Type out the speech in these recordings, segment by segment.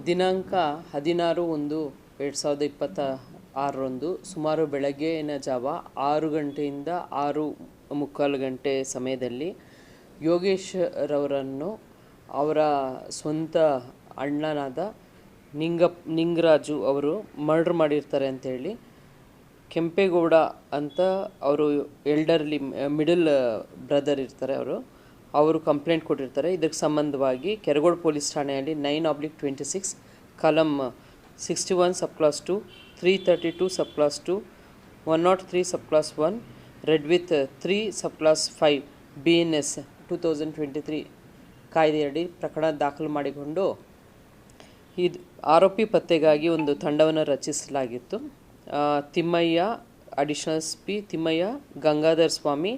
ದಿನಾಂಕ 16/1/2026 ಸುಮಾರು ಬೆಳಗ್ಗಿನ ಜಾವ 6 ಗಂಟೆಯಿಂದ 6:45 ಗಂಟೆ ಸಮಯದಲ್ಲಿ ಯೋಗೇಶ್ ರವರನ್ನು ಅವರ ಸ್ವಂತ ಅಣ್ಣನಾದ ನಿಂಗರಾಜು ಅವರು ಮರ್ಡರ್ ಮಾಡಿರ್ತಾರೆ ಅಂತೇಳಿ ಕೆಂಪೇಗೌಡ ಅಂತ ಅವರು ಎಲ್ಡರ್ಲಿ ಮಿಡಲ್ ಬ್ರದರ್ ಇರ್ತಾರೆ. ಅವರು ಕಂಪ್ಲೇಂಟ್ ಕೊಟ್ಟಿರ್ತಾರೆ. ಇದಕ್ಕೆ ಸಂಬಂಧವಾಗಿ ಕೆರಗೋಡು ಪೊಲೀಸ್ ಠಾಣೆಯಲ್ಲಿ 9/26 column 61 sub class 2, 332 sub class 2, 103 sub class 1 red with 3 sub class 5 BNS 2023 ಕಾಯ್ದೆಯಡಿ ಪ್ರಕರಣ ದಾಖಲು ಮಾಡಿಕೊಂಡು ಆರೋಪಿ ಪತ್ತೆಗಾಗಿ ಒಂದು ತಂಡವನ್ನು ರಚಿಸಲಾಗಿತ್ತು. ತಿಮ್ಮಯ್ಯ, ಅಡಿಷನಲ್ SP ತಿಮ್ಮಯ್ಯ, ಗಂಗಾಧರ್ ಸ್ವಾಮಿ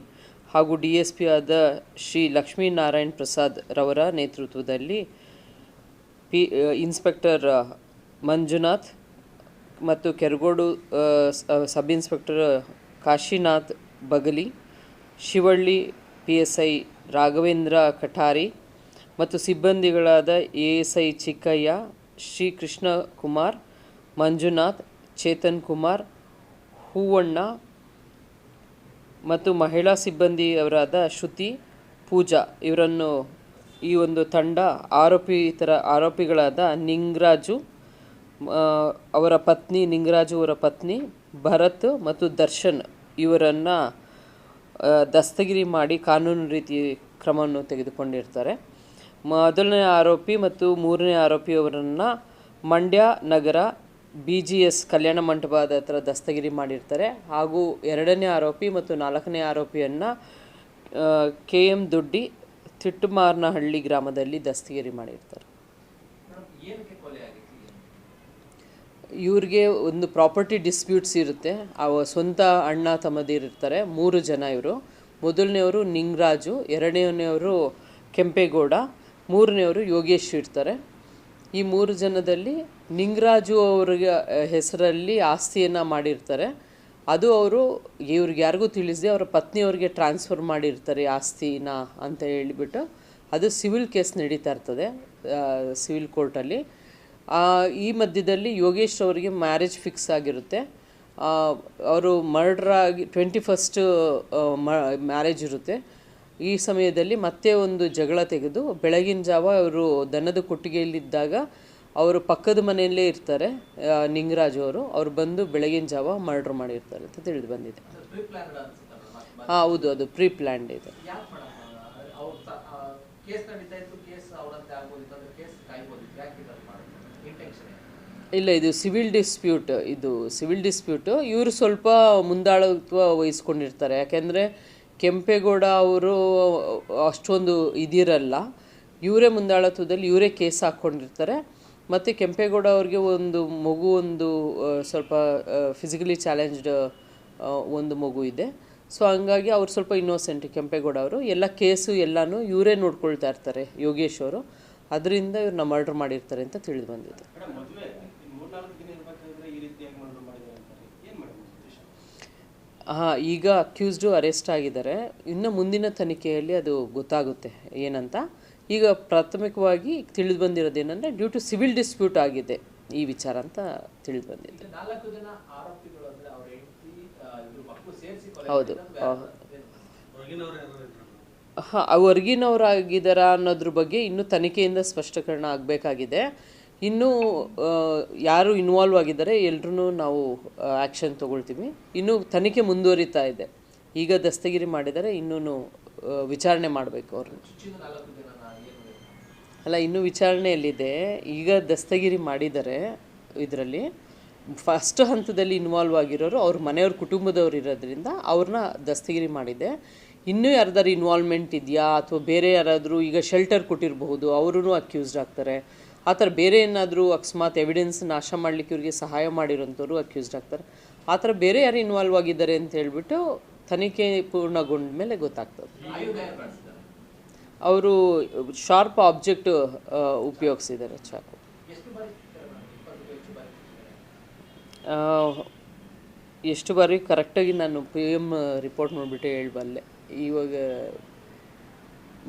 ಹಾಗೂ DSP ಆದ ಶ್ರೀ ಲಕ್ಷ್ಮೀನಾರಾಯಣ್ ಪ್ರಸಾದ್ ರವರ ನೇತೃತ್ವದಲ್ಲಿ ಇನ್ಸ್ಪೆಕ್ಟರ್ ಮಂಜುನಾಥ್ ಮತ್ತು Keragodu sub inspector Kashinath Bagali, Shivalli PSI Raghavendra Kathari ಮತ್ತು ಸಿಬ್ಬಂದಿಗಳಾದ ASI ಚಿಕ್ಕಯ್ಯ, ಶ್ರೀ ಕೃಷ್ಣ ಕುಮಾರ್, ಮಂಜುನಾಥ್, ಚೇತನ್ ಕುಮಾರ್, ಹೂವಣ್ಣ ಮತ್ತು ಮಹಿಳಾ ಸಿಬ್ಬಂದಿಯವರಾದ ಶ್ರುತಿ, ಪೂಜಾ ಇವರನ್ನು ಈ ಒಂದು ತಂಡ ಆರೋಪಿಗಳಾದ ನಿಂಗರಾಜು ಅವರ ಪತ್ನಿ ಭರತ್ ಮತ್ತು ದರ್ಶನ್ ಇವರನ್ನು ದಸ್ತಗಿರಿ ಮಾಡಿ ಕಾನೂನು ರೀತಿ ಕ್ರಮವನ್ನು ತೆಗೆದುಕೊಂಡಿರ್ತಾರೆ. ಮೊದಲನೇ ಆರೋಪಿ ಮತ್ತು ಮೂರನೇ ಆರೋಪಿಯವರನ್ನು ಮಂಡ್ಯ ನಗರ BGS ಕಲ್ಯಾಣ ಮಂಟಪದ ಹತ್ರ ದಸ್ತಗಿರಿ ಮಾಡಿರ್ತಾರೆ. ಹಾಗೂ ಎರಡನೇ ಆರೋಪಿ ಮತ್ತು ನಾಲ್ಕನೇ ಆರೋಪಿಯನ್ನು KM ದೊಡ್ಡಿ ತಿಟ್ಟಮಾರನಹಳ್ಳಿ ಗ್ರಾಮದಲ್ಲಿ ದಸ್ತಗಿರಿ ಮಾಡಿರ್ತಾರೆ. ಇವ್ರಿಗೆ ಒಂದು ಪ್ರಾಪರ್ಟಿ ಡಿಸ್ಪ್ಯೂಟ್ಸ್ ಇರುತ್ತೆ. ಸ್ವಂತ ಅಣ್ಣ ತಮ್ಮದಿರಿರ್ತಾರೆ. 3 ಜನ ಇವರು. ಮೊದಲನೆಯವರು ನಿಂಗರಾಜು, ಎರಡನೆಯವರು ಕೆಂಪೇಗೌಡ, ಮೂರನೆಯವರು ಯೋಗೇಶ್ ಇರ್ತಾರೆ. ಈ 3 ಜನದಲ್ಲಿ ನಿಂಗರಾಜು ಅವ್ರಿಗೆ ಹೆಸರಲ್ಲಿ ಆಸ್ತಿಯನ್ನು ಮಾಡಿರ್ತಾರೆ. ಅದು ಅವರು ಇವ್ರಿಗೆ ಯಾರಿಗೂ ತಿಳಿಸದೆ ಅವರ ಪತ್ನಿಯವ್ರಿಗೆ ಟ್ರಾನ್ಸ್ಫರ್ ಮಾಡಿರ್ತಾರೆ ಆಸ್ತಿನ ಅಂತ ಹೇಳಿಬಿಟ್ಟು ಅದು ಸಿವಿಲ್ ಕೇಸ್ ನಡೀತಾ ಇರ್ತದೆ ಸಿವಿಲ್ ಕೋರ್ಟಲ್ಲಿ. ಈ ಮಧ್ಯದಲ್ಲಿ ಯೋಗೇಶ್ ಅವರಿಗೆ ಮ್ಯಾರೇಜ್ ಫಿಕ್ಸ್ ಆಗಿರುತ್ತೆ. ಅವರು ಮರ್ಡರ್ ಆಗಿ 21st ಮ್ಯಾರೇಜ್ ಇರುತ್ತೆ. ಈ ಸಮಯದಲ್ಲಿ ಮತ್ತೆ ಒಂದು ಜಗಳ ತೆಗೆದು ಬೆಳಗಿನ ಜಾವ ಅವರು ದನದ ಕೊಟ್ಟಿಗೆಯಲ್ಲಿದ್ದಾಗ ಅವರು ಪಕ್ಕದ ಮನೆಯಲ್ಲೇ ಇರ್ತಾರೆ. ನಿಂಗರಾಜು ಅವರು ಬಂದು ಬೆಳಗಿನ ಜಾವ ಮರ್ಡರ್ ಮಾಡಿರ್ತಾರೆ ಅಂತ ತಿಳಿದು ಬಂದಿದೆ. ಹೌದು, ಅದು ಪ್ರೀ ಪ್ಲ್ಯಾನ್ಡ್ ಇದೆ. ಇಲ್ಲ, ಇದು ಸಿವಿಲ್ ಡಿಸ್ಪ್ಯೂಟ್. ಇವರು ಸ್ವಲ್ಪ ಮುಂದಾಳತ್ವ ವಹಿಸ್ಕೊಂಡಿರ್ತಾರೆ. ಯಾಕೆಂದರೆ ಕೆಂಪೇಗೌಡ ಅವರು ಅಷ್ಟೊಂದು ಇದಿರಲ್ಲ. ಇವರೇ ಮುಂದಾಳತ್ವದಲ್ಲಿ ಇವರೇ ಕೇಸ್ ಹಾಕ್ಕೊಂಡಿರ್ತಾರೆ. ಮತ್ತು ಕೆಂಪೇಗೌಡ ಅವ್ರಿಗೆ ಒಂದು ಸ್ವಲ್ಪ ಫಿಸಿಕಲಿ ಚಾಲೆಂಜ್ಡ್ ಒಂದು ಮಗು ಇದೆ. ಸೊ ಹಂಗಾಗಿ ಅವ್ರು ಸ್ವಲ್ಪ ಇನ್ನೋಸೆಂಟ್. ಕೆಂಪೇಗೌಡ ಅವರು ಎಲ್ಲ ಕೇಸು ಎಲ್ಲನೂ ಇವರೇ ನೋಡ್ಕೊಳ್ತಾ ಇರ್ತಾರೆ ಯೋಗೇಶ್ ಅವರು. ಅದರಿಂದ ಇವ್ರನ್ನ ಮರ್ಡರ್ ಮಾಡಿರ್ತಾರೆ ಅಂತ ತಿಳಿದು ಬಂದಿದೆ. ಈಗ ಅಕ್ಯೂಸ್ಡು ಅರೆಸ್ಟ್ ಆಗಿದ್ದಾರೆ. ಇನ್ನು ಮುಂದಿನ ತನಿಖೆಯಲ್ಲಿ ಅದು ಗೊತ್ತಾಗುತ್ತೆ ಏನಂತ. ಈಗ ಪ್ರಾಥಮಿಕವಾಗಿ ತಿಳಿದು ಬಂದಿರೋದೇನೆಂದರೆ ಡ್ಯೂ ಟು ಸಿವಿಲ್ ಡಿಸ್ಪ್ಯೂಟ್ ಆಗಿದೆ ಈ ವಿಚಾರ ಅಂತ ತಿಳಿದು ಬಂದಿದೆ. ಹೌದು, ಹೊರಗಿನವರಾಗಿದ್ದಾರಾ ಅನ್ನೋದ್ರ ಬಗ್ಗೆ ಇನ್ನೂ ತನಿಖೆಯಿಂದ ಸ್ಪಷ್ಟೀಕರಣ ಆಗಬೇಕಾಗಿದೆ. ಇನ್ನೂ ಯಾರು ಇನ್ವಾಲ್ವ್ ಆಗಿದ್ದಾರೆ ಎಲ್ಲರೂ ನಾವು ಆ್ಯಕ್ಷನ್ ತೊಗೊಳ್ತೀವಿ. ಇನ್ನೂ ತನಿಖೆ ಮುಂದುವರಿತಾ ಇದೆ. ಈಗ ದಸ್ತಗಿರಿ ಮಾಡಿದರೆ ಇನ್ನೂ ವಿಚಾರಣೆ ಮಾಡಬೇಕು ಅವ್ರನ್ನ. ಅಲ್ಲ, ಇನ್ನೂ ವಿಚಾರಣೆಯಲ್ಲಿದೆ. ಈಗ ದಸ್ತಗಿರಿ ಮಾಡಿದ್ದಾರೆ. ಇದರಲ್ಲಿ ಫಸ್ಟ್ ಹಂತದಲ್ಲಿ ಇನ್ವಾಲ್ವ್ ಆಗಿರೋರು ಅವ್ರ ಮನೆಯವ್ರ ಕುಟುಂಬದವ್ರು ಇರೋದ್ರಿಂದ ಅವ್ರನ್ನ ದಸ್ತಗಿರಿ ಮಾಡಿದೆ. ಇನ್ನೂ ಯಾರ್ದಾರು ಇನ್ವಾಲ್ವ್ಮೆಂಟ್ ಇದೆಯಾ ಅಥವಾ ಬೇರೆ ಯಾರಾದರೂ ಈಗ ಶೆಲ್ಟರ್ ಕೊಟ್ಟಿರಬಹುದು, ಅವರೂ ಅಕ್ಯೂಸ್ಡ್ ಆಗ್ತಾರೆ. ಆ ಥರ ಬೇರೆ ಏನಾದರೂ ಅಕಸ್ಮಾತ್ ಎವಿಡೆನ್ಸ್ ನಾಶ ಮಾಡಲಿಕ್ಕೆ ಇವ್ರಿಗೆ ಸಹಾಯ ಮಾಡಿರೋಂಥವ್ರು ಅಕ್ಯೂಸ್ಡ್ ಆಗ್ತಾರೆ. ಆ ಥರ ಬೇರೆ ಯಾರು ಇನ್ವಾಲ್ವ್ ಆಗಿದ್ದಾರೆ ಅಂತ ಹೇಳ್ಬಿಟ್ಟು ತನಿಖೆ ಪೂರ್ಣಗೊಂಡ ಮೇಲೆ ಗೊತ್ತಾಗ್ತದೆ. ಅವರು ಶಾರ್ಪ್ ಆಬ್ಜೆಕ್ಟ್ ಉಪಯೋಗಿಸಿದ್ದಾರೆ, ಚಾಕು. ಎಷ್ಟು ಬಾರಿ ಕರೆಕ್ಟಾಗಿ ನಾನು PM ರಿಪೋರ್ಟ್ ಮಾಡಿಬಿಟ್ಟು ಹೇಳಬಲ್ಲೆ. ಇವಾಗ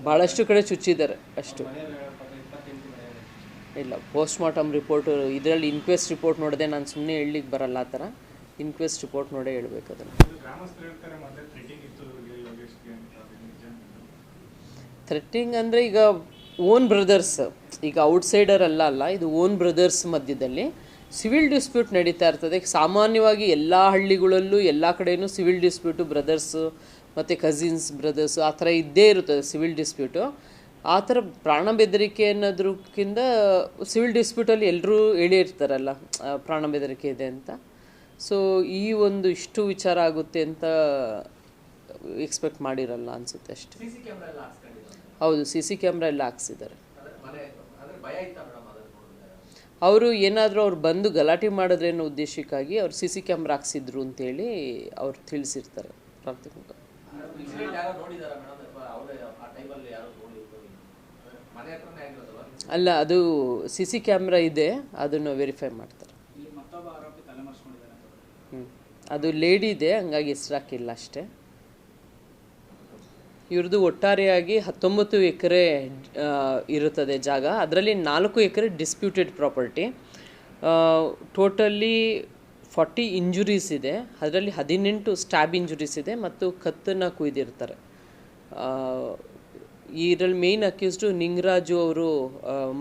ಭಾಳಷ್ಟು ಕಡೆ ಚುಚ್ಚಿದ್ದಾರೆ ಅಷ್ಟು. ಇಲ್ಲ, ಪೋಸ್ಟ್ ಮಾರ್ಟಮ್ ರಿಪೋರ್ಟು ಇದರಲ್ಲಿ ಇನ್ಕ್ವೆಸ್ಟ್ ರಿಪೋರ್ಟ್ ನೋಡಿದೆ, ನಾನು ಸುಮ್ಮನೆ ಹೇಳಲಿಕ್ಕೆ ಬರಲ್ಲ ಆ ಥರ. ಇನ್ಕ್ವೆಸ್ಟ್ ರಿಪೋರ್ಟ್ ನೋಡೇ ಹೇಳ್ಬೇಕು ಅದನ್ನು. ಥ್ರೆಟ್ಟಿಂಗ್ ಅಂದರೆ ಈಗ ಓನ್ ಬ್ರದರ್ಸ್, ಈಗ ಔಟ್ಸೈಡರ್ ಅಲ್ಲ, ಇದು ಓನ್ ಬ್ರದರ್ಸ್ ಮಧ್ಯದಲ್ಲಿ ಸಿವಿಲ್ ಡಿಸ್ಪ್ಯೂಟ್ ನಡೀತಾ ಇರ್ತದೆ. ಸಾಮಾನ್ಯವಾಗಿ ಎಲ್ಲ ಹಳ್ಳಿಗಳಲ್ಲೂ ಎಲ್ಲ ಕಡೆಯೂ ಸಿವಿಲ್ ಡಿಸ್ಪ್ಯೂಟು ಬ್ರದರ್ಸು ಮತ್ತು ಕಸಿನ್ಸ್ ಬ್ರದರ್ಸು ಆ ಥರ ಇದ್ದೇ ಇರುತ್ತದೆ ಸಿವಿಲ್ ಡಿಸ್ಪ್ಯೂಟು. ಆ ಥರ ಪ್ರಾಣ ಬೆದರಿಕೆ ಅನ್ನೋದ್ರಕ್ಕಿಂತ ಸಿವಿಲ್ ಡಿಸ್ಪ್ಯೂಟಲ್ಲಿ ಎಲ್ಲರೂ ಹೇಳಿರ್ತಾರಲ್ಲ ಪ್ರಾಣ ಬೆದರಿಕೆ ಇದೆ ಅಂತ. ಸೊ ಈ ಒಂದು ಇಷ್ಟು ವಿಚಾರ ಆಗುತ್ತೆ ಅಂತ ಎಕ್ಸ್ಪೆಕ್ಟ್ ಮಾಡಿರಲ್ಲ ಅನಿಸುತ್ತೆ ಅಷ್ಟೇ. ಹೌದು, CC ಕ್ಯಾಮ್ರಾ ಎಲ್ಲ ಹಾಕ್ಸಿದ್ದಾರೆ. ಅವರು ಏನಾದರೂ ಅವ್ರು ಬಂದು ಗಲಾಟೆ ಮಾಡಿದ್ರೇನೋ ಉದ್ದೇಶಕ್ಕಾಗಿ ಅವ್ರು CC ಕ್ಯಾಮ್ರಾ ಹಾಕ್ಸಿದ್ರು ಅಂತೇಳಿ ಅವ್ರು ತಿಳಿಸಿರ್ತಾರೆ ಪ್ರಾಥಮಿಕ. ಅಲ್ಲ, ಅದು CC ಕ್ಯಾಮ್ರಾ ಇದೆ, ಅದನ್ನು ವೆರಿಫೈ ಮಾಡ್ತಾರೆ. ಅದು ಲೇಡಿ ಇದೆ, ಹಂಗಾಗಿ ಹೆಸರು ಹಾಕಿಲ್ಲ ಅಷ್ಟೇ. ಇವ್ರದ್ದು ಒಟ್ಟಾರೆಯಾಗಿ 19 ಎಕರೆ ಇರುತ್ತದೆ ಜಾಗ. ಅದರಲ್ಲಿ 4 ಎಕರೆ ಡಿಸ್ಪ್ಯೂಟೆಡ್ ಪ್ರಾಪರ್ಟಿ. ಟೋಟಲಿ 40 ಇಂಜುರೀಸ್ ಇದೆ. ಅದರಲ್ಲಿ 18 ಸ್ಟ್ಯಾಬ್ ಇಂಜುರೀಸ್ ಇದೆ ಮತ್ತು ಕತ್ತನ್ನು ಕುಯ್ದಿರ್ತಾರೆ. ಇದರಲ್ಲಿ ಮೇಯ್ನ್ ಅಕ್ಯೂಸ್ಡು ನಿಂಗರಾಜು ಅವರು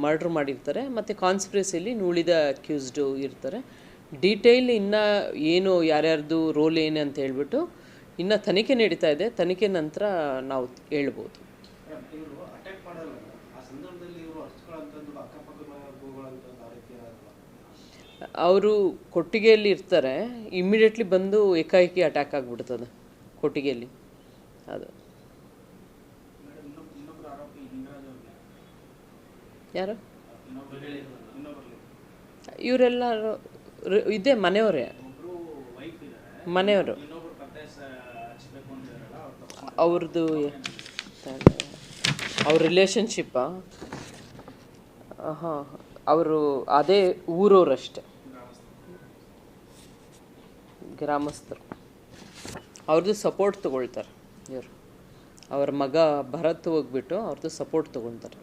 ಮರ್ಡ್ರ್ ಮಾಡಿರ್ತಾರೆ ಮತ್ತು ಕಾನ್ಸ್ಪಿರಸಿಯಲ್ಲಿ ಉಳಿದ ಅಕ್ಯೂಸ್ಡು ಇರ್ತಾರೆ. ಡೀಟೇಲ್ ಇನ್ನು ಏನು ಯಾರ್ಯಾರ್ದು ರೋಲ್ ಏನು ಅಂತ ಹೇಳ್ಬಿಟ್ಟು ಇನ್ನು ತನಿಖೆ ನಡೀತಾ ಇದೆ. ತನಿಖೆ ನಂತರ ನಾವು ಹೇಳ್ಬೋದು. ಅವರು ಕೊಟ್ಟಿಗೆಯಲ್ಲಿ ಇರ್ತಾರೆ, ಇಮ್ಮಿಡಿಯೇಟ್ಲಿ ಬಂದು ಏಕಾಏಕಿ ಅಟ್ಯಾಕ್ ಆಗಿಬಿಡ್ತದೆ ಕೊಟ್ಟಿಗೆಯಲ್ಲಿ. ಅದು ಯಾರು ಇವರೆಲ್ಲ ಇದೆ, ಮನೆಯವರೇ, ಮನೆಯವರು. ಅವ್ರದ್ದು ಅವ್ರ ರಿಲೇಷನ್ಶಿಪ್ಪಾ? ಹಾಂ, ಅವರು ಅದೇ ಊರವರಷ್ಟೇ, ಗ್ರಾಮಸ್ಥರು. ಅವ್ರದ್ದು ಸಪೋರ್ಟ್ ತೊಗೊಳ್ತಾರೆ ಇವರು. ಅವ್ರ ಮಗ ಭರತ್ ಹೋಗ್ಬಿಟ್ಟು ಅವ್ರದ್ದು ಸಪೋರ್ಟ್ ತೊಗೊಳ್ತಾರೆ.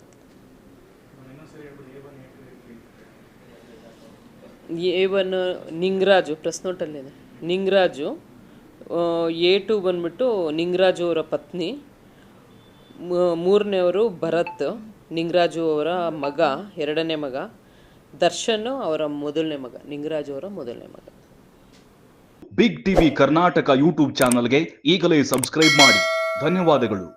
A1 Ningaraju, press ನೋಟಲ್ಲಿದೆ. Ningaraju. A2 ಬಂದ್ಬಿಟ್ಟು ನಿಂಗರಾಜು ಅವರ ಪತ್ನಿ. 3ನೇವರು ಭರತ್, ನಿಂಗರಾಜು ಅವರ ಮಗ, 2ನೇ ಮಗ. ದರ್ಶನ್ ಅವರ 1ನೇ ಮಗ, ನಿಂಗರಾಜು ಅವರ 1ನೇ ಮಗ. ಬಿಗ್ ಟಿವಿ ಕರ್ನಾಟಕ ಯೂಟ್ಯೂಬ್ ಚಾನಲ್ಗೆ ಈಗಲೇ ಸಬ್ಸ್ಕ್ರೈಬ್ ಮಾಡಿ. ಧನ್ಯವಾದಗಳು.